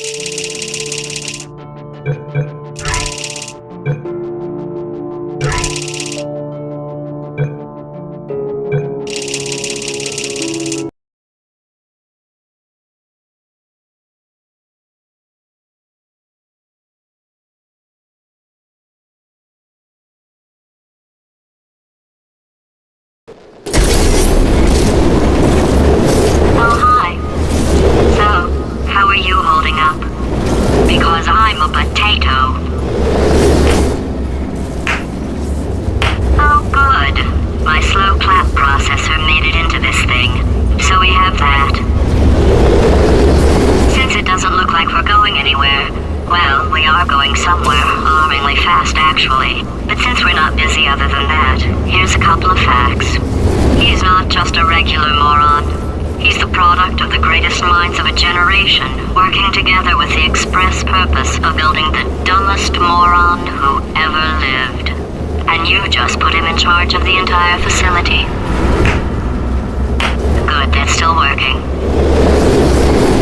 Oh, hi. So, how are you holding up? Because I'm a potato. Oh, good. My slow clap processor made it into this thing, so we have that. Since it doesn't look like we're going anywhere, well, we are going somewhere, alarmingly fast actually. But since we're not busy other than that, here's a couple of facts. He's not just a regular moron. He's the product of the greatest minds of a generation, working together with the express purpose of building the dumbest moron who ever lived. And you just put him in charge of the entire facility. Good, that's still working.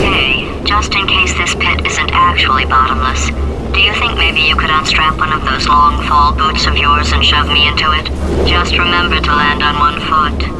Hey, just in case this pit isn't actually bottomless, do you think maybe you could unstrap one of those long fall boots of yours and shove me into it? Just remember to land on one foot.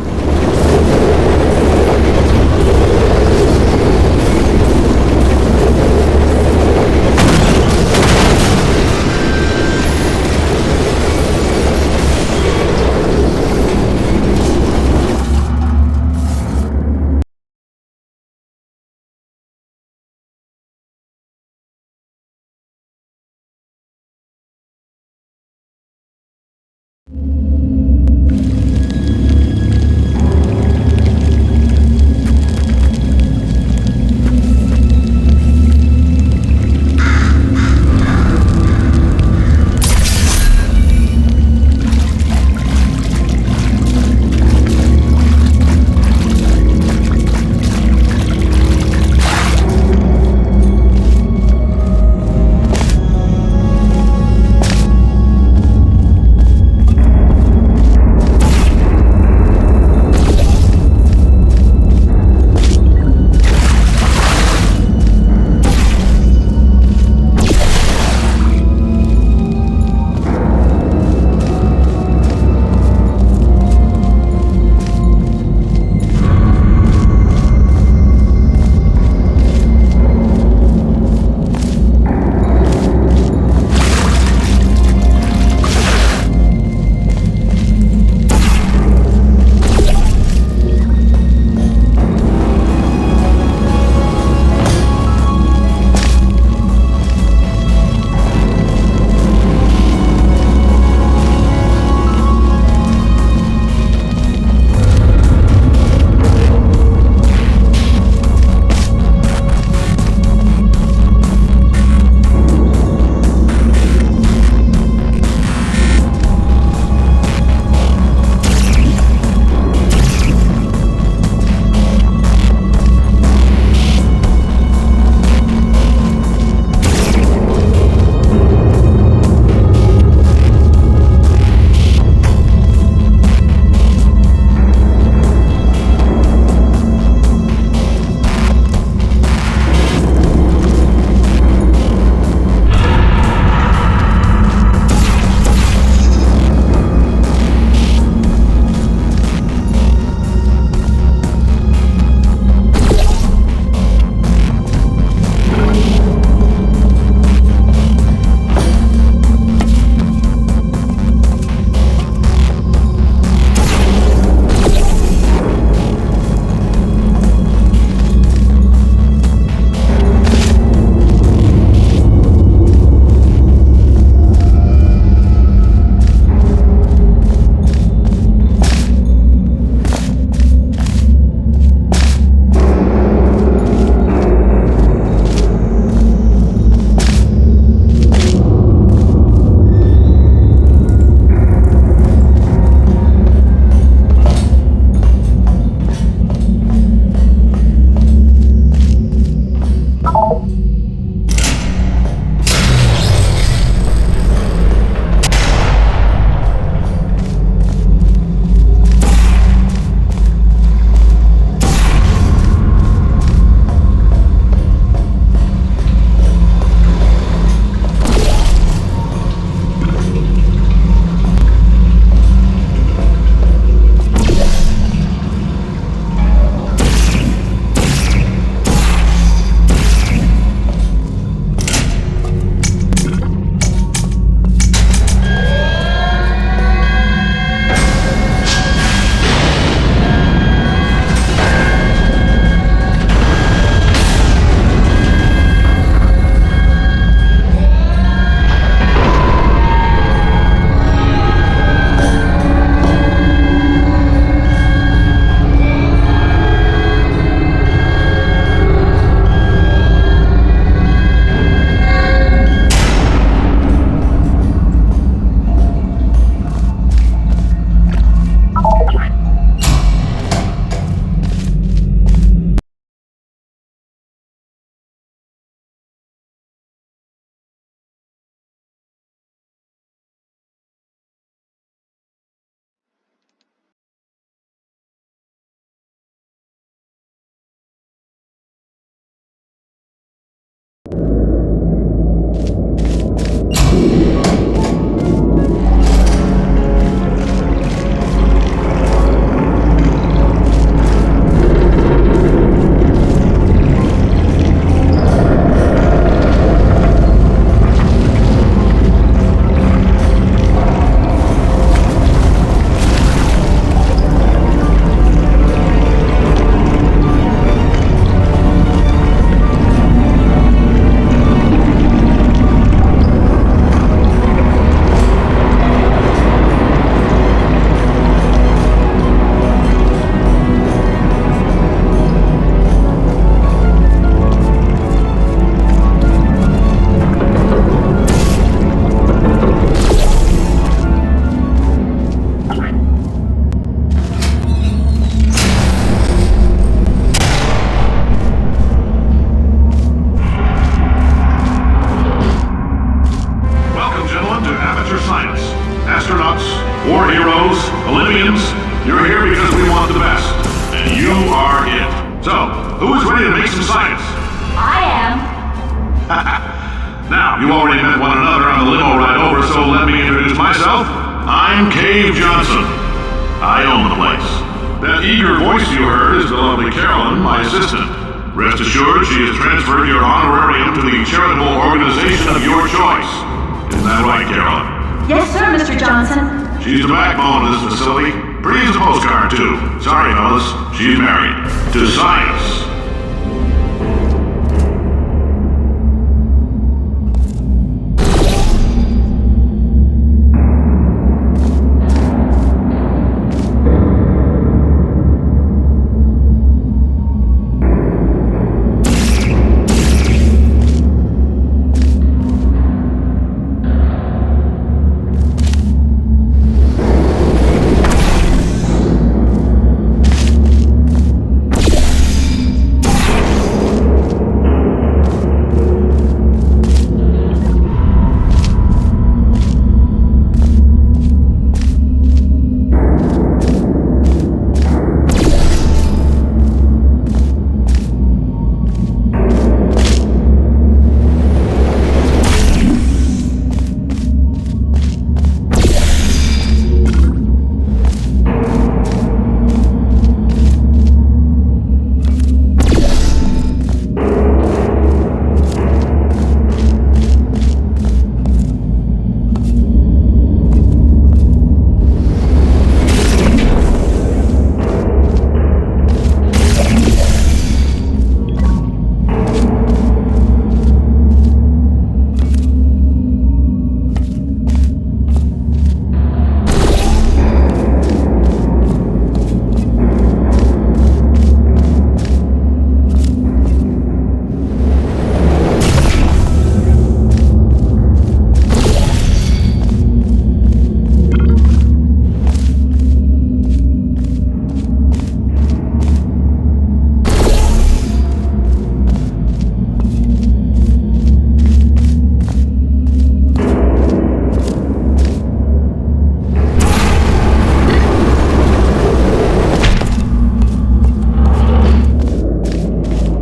Who's ready to make some science? I am. Now, you already met one another on the limo ride over, so let me introduce myself. I'm Cave Johnson. I own the place. That eager voice you heard is the lovely Carolyn, my assistant. Rest assured, she has transferred your honorarium to the charitable organization of your choice. Isn't that right, Carolyn? Yes, sir, Mr. Johnson. She's the backbone of this facility. Pretty as a postcard, too. Sorry, fellas. She's married. To science.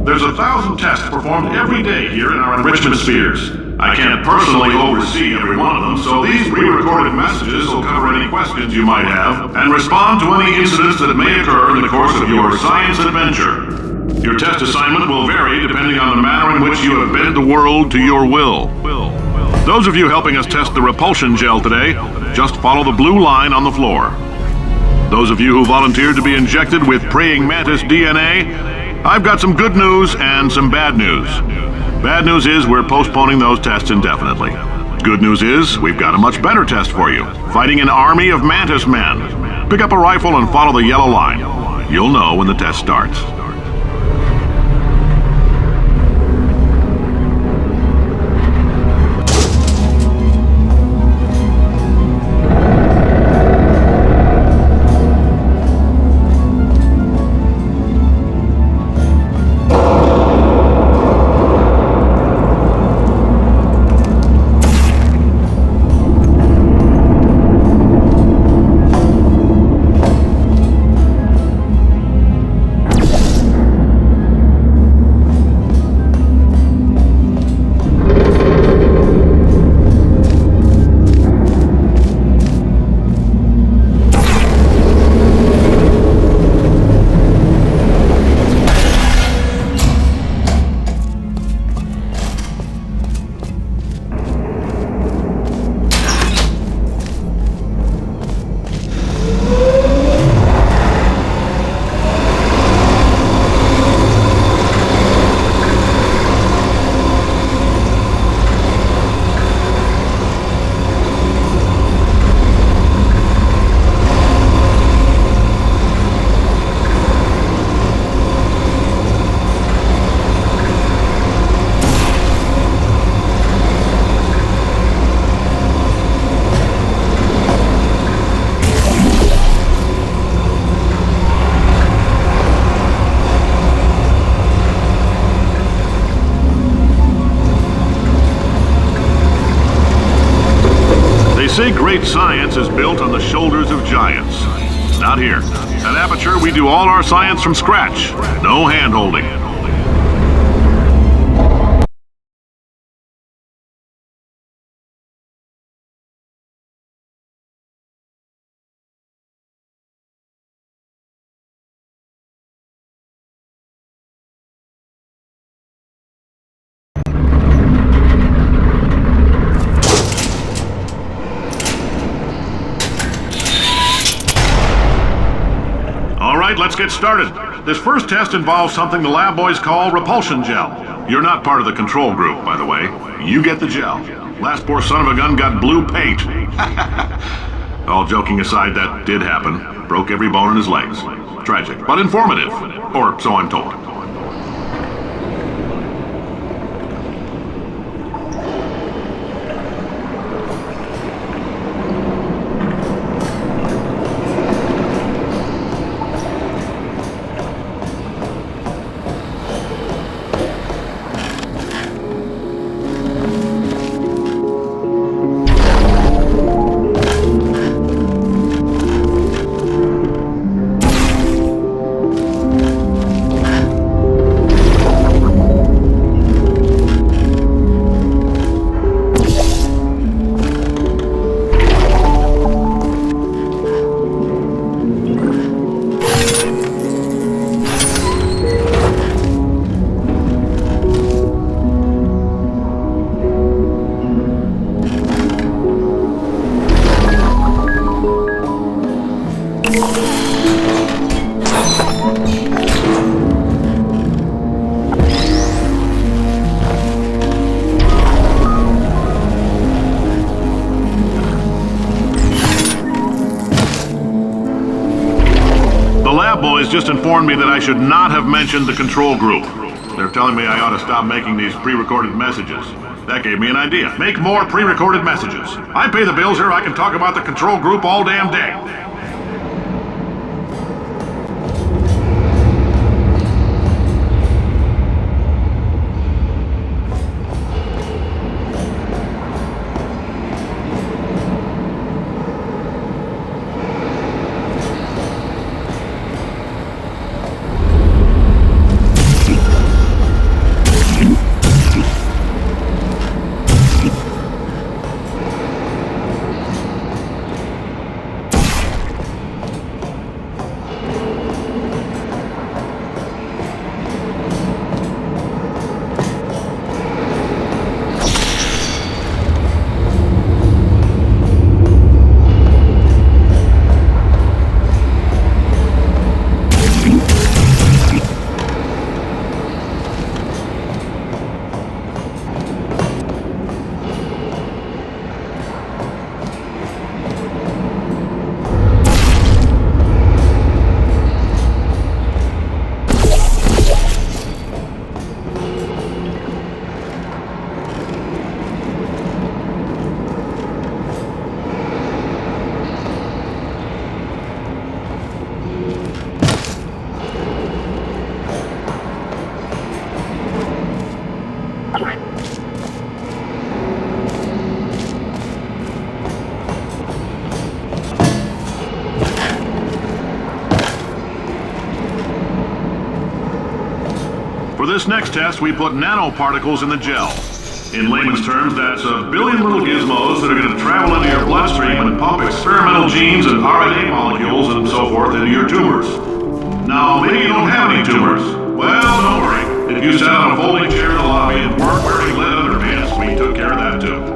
There's 1,000 tests performed every day here in our enrichment spheres. I can't personally oversee every one of them, so these pre-recorded messages will cover any questions you might have and respond to any incidents that may occur in the course of your science adventure. Your test assignment will vary depending on the manner in which you have bent the world to your will. Those of you helping us test the repulsion gel today, just follow the blue line on the floor. Those of you who volunteered to be injected with praying mantis DNA, I've got some good news and some bad news. Bad news is we're postponing those tests indefinitely. Good news is we've got a much better test for you. Fighting an army of mantis men. Pick up a rifle and follow the yellow line. You'll know when the test starts. They say great science is built on the shoulders of giants. Not here. At Aperture, we do all our science from scratch. No hand-holding. let's get started. This first test involves something the lab boys call repulsion gel. You're not part of the control group, by the way. You get the gel. Last poor son of a gun got blue paint. All joking aside, that did happen. Broke every bone in his legs. Tragic, but informative. Or so I'm told. Boys just informed me that I should not have mentioned the control group. They're telling me I ought to stop making these pre-recorded messages. That gave me an idea. Make more pre-recorded messages. I pay the bills here, I can talk about the control group all damn day. For this next test, we put nanoparticles in the gel. In layman's terms, that's a billion little gizmos that are going to travel into your bloodstream and pump experimental genes and RNA molecules and so forth into your tumors. Now, maybe you don't have any tumors. Well, don't worry. If you sat on a folding chair in the lobby and weren't wearing lead underpants, we took care of that too.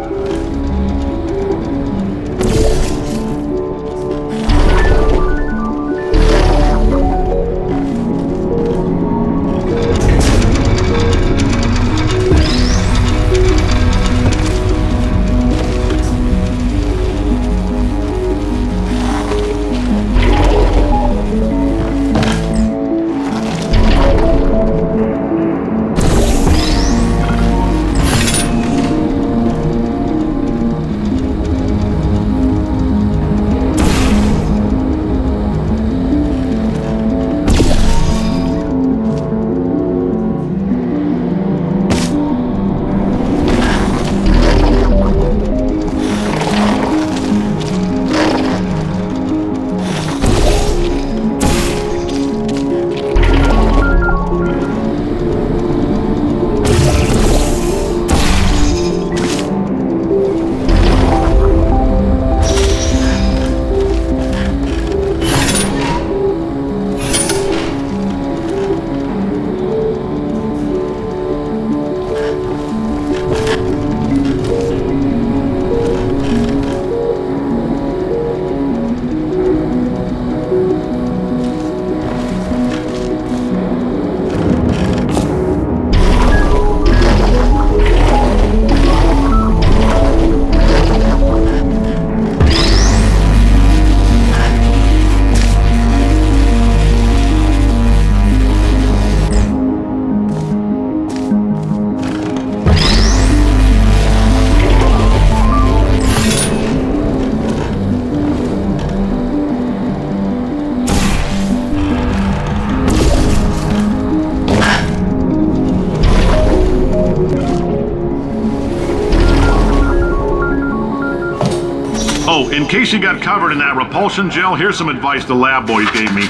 In case you got covered in that repulsion gel, here's some advice the lab boys gave me.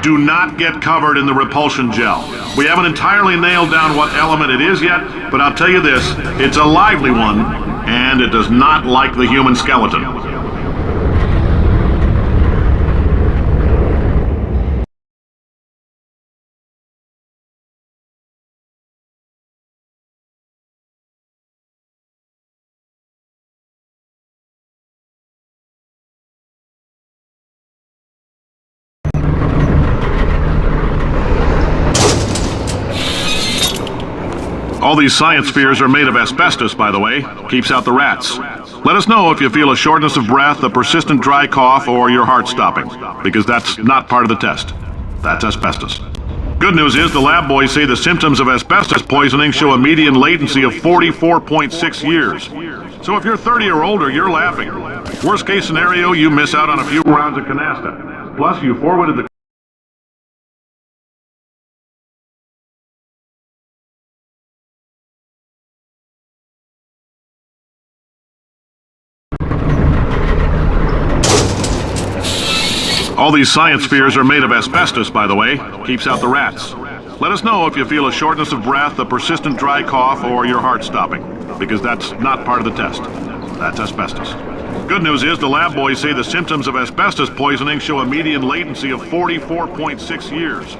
Do not get covered in the repulsion gel. We haven't entirely nailed down what element it is yet, but I'll tell you this, it's a lively one, and it does not like the human skeleton. All these science spheres are made of asbestos, by the way. Keeps out the rats. Let us know if you feel a shortness of breath, a persistent dry cough, or your heart stopping, because that's not part of the test. That's asbestos. Good news is the lab boys say the symptoms of asbestos poisoning show a median latency of 44.6 years. So if you're 30 or older, you're laughing. Worst case scenario, you miss out on a few rounds of canasta. Plus, you forwarded the All these science spheres are made of asbestos, by the way. Keeps out the rats. Let us know if you feel a shortness of breath, a persistent dry cough, or your heart stopping, because that's not part of the test. That's asbestos. Good news is the lab boys say the symptoms of asbestos poisoning show a median latency of 44.6 years.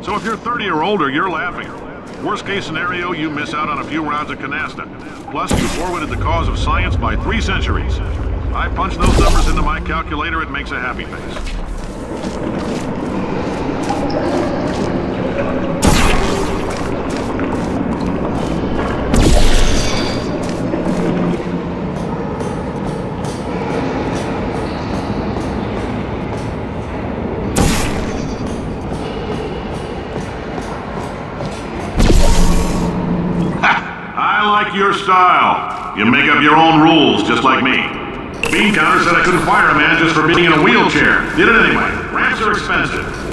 So if you're 30 or older, you're laughing. Worst case scenario, you miss out on a few rounds of canasta. Plus, you forwarded the cause of science by 3 centuries. I punch those numbers into my calculator, it makes a happy face. I like your style. You make up your own rules, just like me. Bean Counter said I couldn't fire a man just for being in a wheelchair. Did it anyway. Ramps are expensive.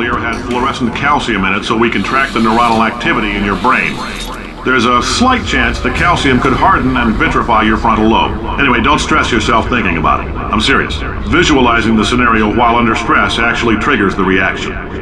earlier had fluorescent calcium in it so we can track the neuronal activity in your brain. There's a slight chance the calcium could harden and vitrify your frontal lobe. Anyway, don't stress yourself thinking about it. I'm serious. Visualizing the scenario while under stress actually triggers the reaction.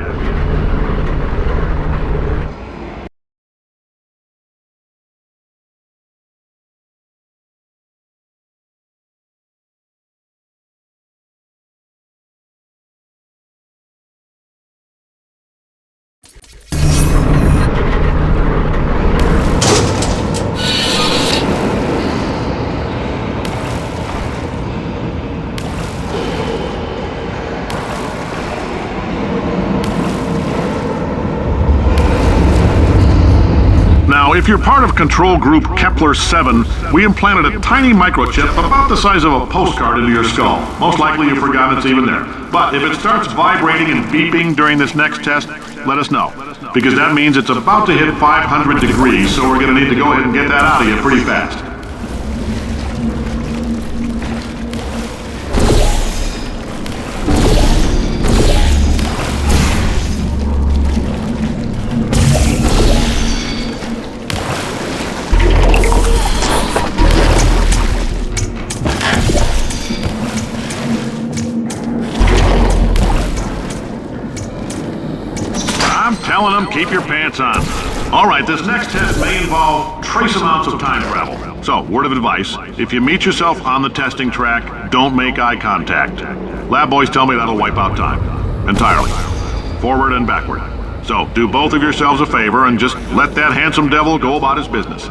Now, if you're part of Control Group Kepler-7, we implanted a tiny microchip about the size of a postcard into your skull. Most likely you've forgotten it's even there. But if it starts vibrating and beeping during this next test, let us know. Because that means it's about to hit 500 degrees, so we're going to need to go ahead and get that out of you pretty fast. Telling them, keep your pants on. All right, this next test may involve trace amounts of time travel. So, word of advice, if you meet yourself on the testing track, don't make eye contact. Lab boys tell me that'll wipe out time. Entirely. Forward and backward. So, do both of yourselves a favor and just let that handsome devil go about his business.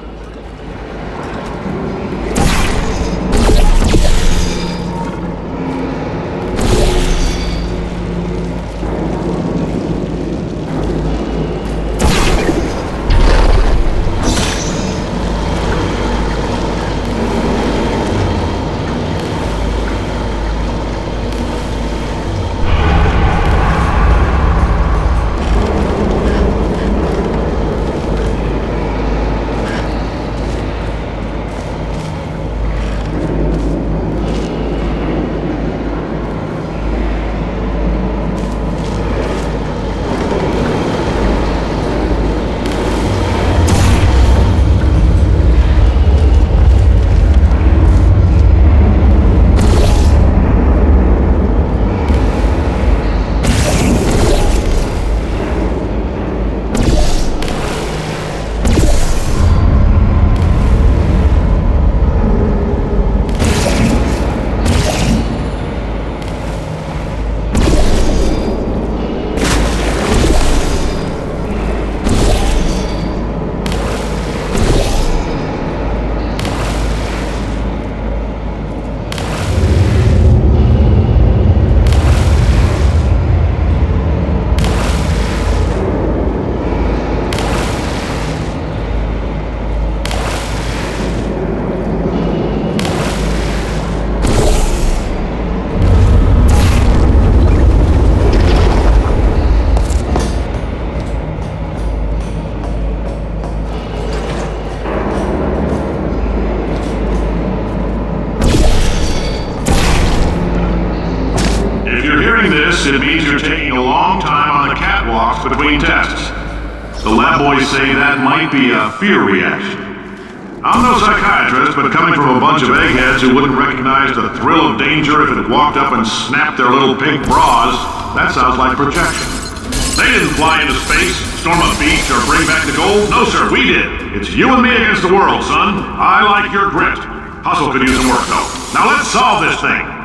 It means you're taking a long time on the catwalks between tests. The lab boys say that might be a fear reaction. I'm no psychiatrist, but coming from a bunch of eggheads who wouldn't recognize the thrill of danger if it walked up and snapped their little pink bras, that sounds like projection. They didn't fly into space, storm a beach, or bring back the gold. No, sir, we did. It's you and me against the world, son. I like your grit. Hustle could use some work, though. Now let's solve this thing.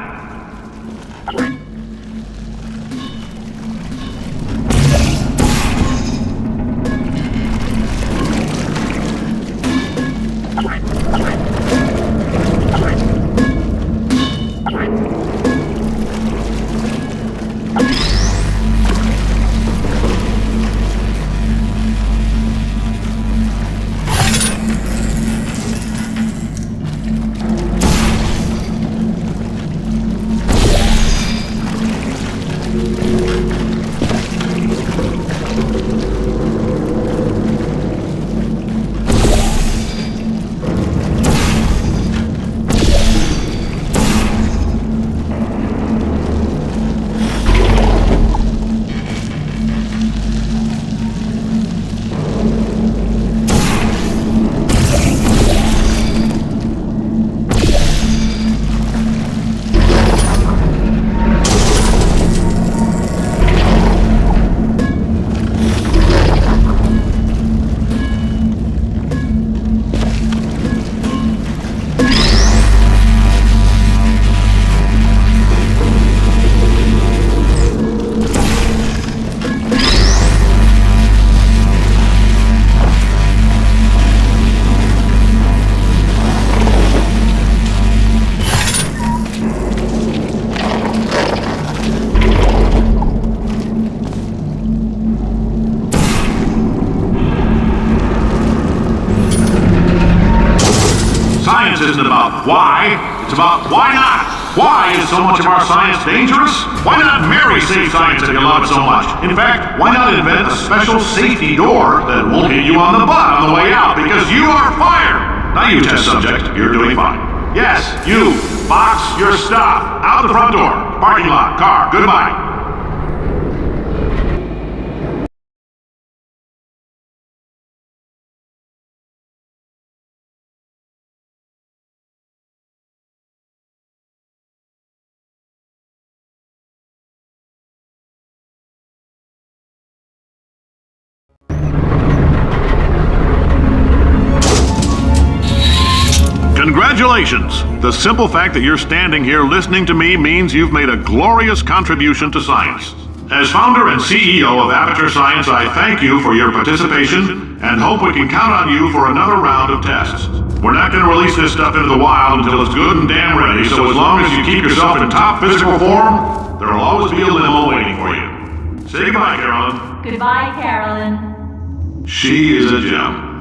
isn't about why, it's about why not. Why is so much of our science dangerous? Why not marry safe science if you love it so much? In fact, why not invent a special safety door that won't hit you on the butt on the way out because you are fired? Now you, test subject, you're doing fine. Yes, you, box your stuff. Out the front door. Parking lot, car, goodbye. Congratulations! The simple fact that you're standing here listening to me means you've made a glorious contribution to science. As founder and CEO of Aperture Science, I thank you for your participation and hope we can count on you for another round of tests. We're not going to release this stuff into the wild until it's good and damn ready, so as long as you keep yourself in top physical form, there'll always be a limo waiting for you. Say goodbye, Carolyn. Goodbye, Carolyn. She is a gem.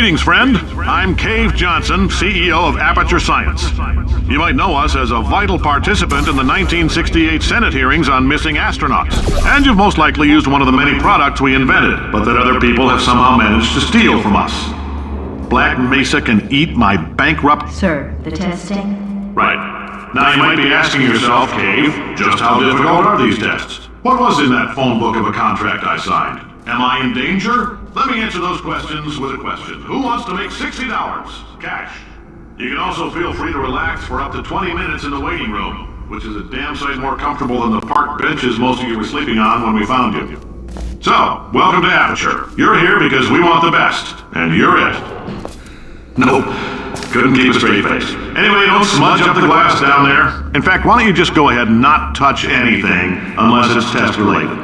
Greetings, friend. I'm Cave Johnson, CEO of Aperture Science. You might know us as a vital participant in the 1968 Senate hearings on missing astronauts. And you've most likely used one of the many products we invented, but that other people have somehow managed to steal from us. Black Mesa can eat my bankrupt... Sir, the testing? Right. Now you might be asking yourself, Cave, just how difficult are these tests? What was in that phone book of a contract I signed? Am I in danger? Let me answer those questions with a question. Who wants to make $60? Cash. You can also feel free to relax for up to 20 minutes in the waiting room, which is a damn sight more comfortable than the park benches most of you were sleeping on when we found you. So, welcome to Aperture. You're here because we want the best, and you're it. Nope. Couldn't keep a straight face. Anyway, don't smudge up the glass down there. In fact, why don't you just go ahead and not touch anything unless it's test related.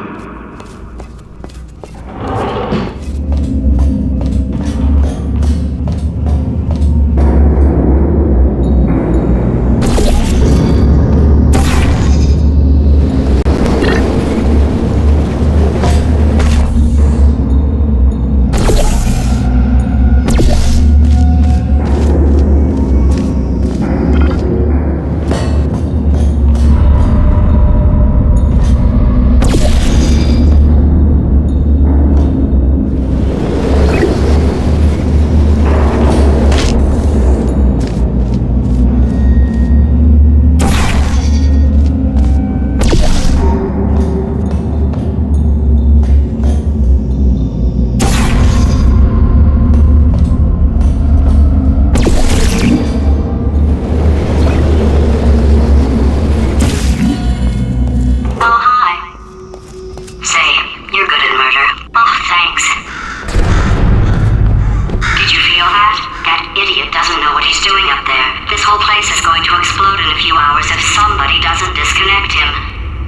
whole place is going to explode in a few hours if somebody doesn't disconnect him.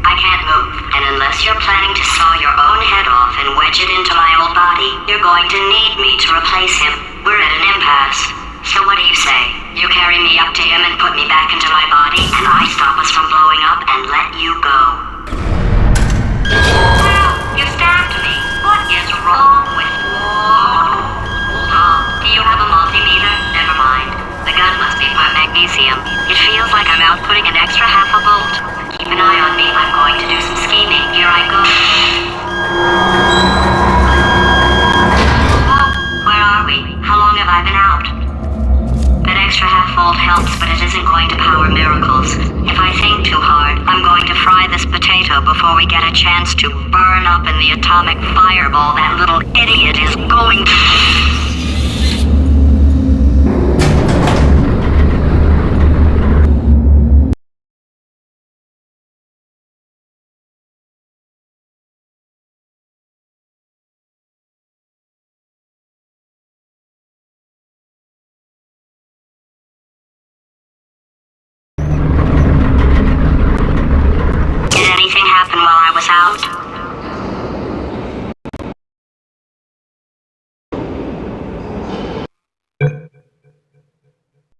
I can't move, and unless you're planning to saw your own head off and wedge it into my old body, you're going to need me to replace him. We're at an impasse. So what do you say? You carry me up to him and put me back into my body, and I stop us from blowing up and let you go. Well, you stabbed me. What is wrong with you? Hold on. Do you have a multimeter? Never mind. The gun must be part magnesium. It feels like I'm outputting an extra half a volt. Keep an eye on me. I'm going to do some scheming. Here I go. Whoa, where are we? How long have I been out? That extra half volt helps, but it isn't going to power miracles. If I think too hard, I'm going to fry this potato before we get a chance to burn up in the atomic fireball that little idiot is going.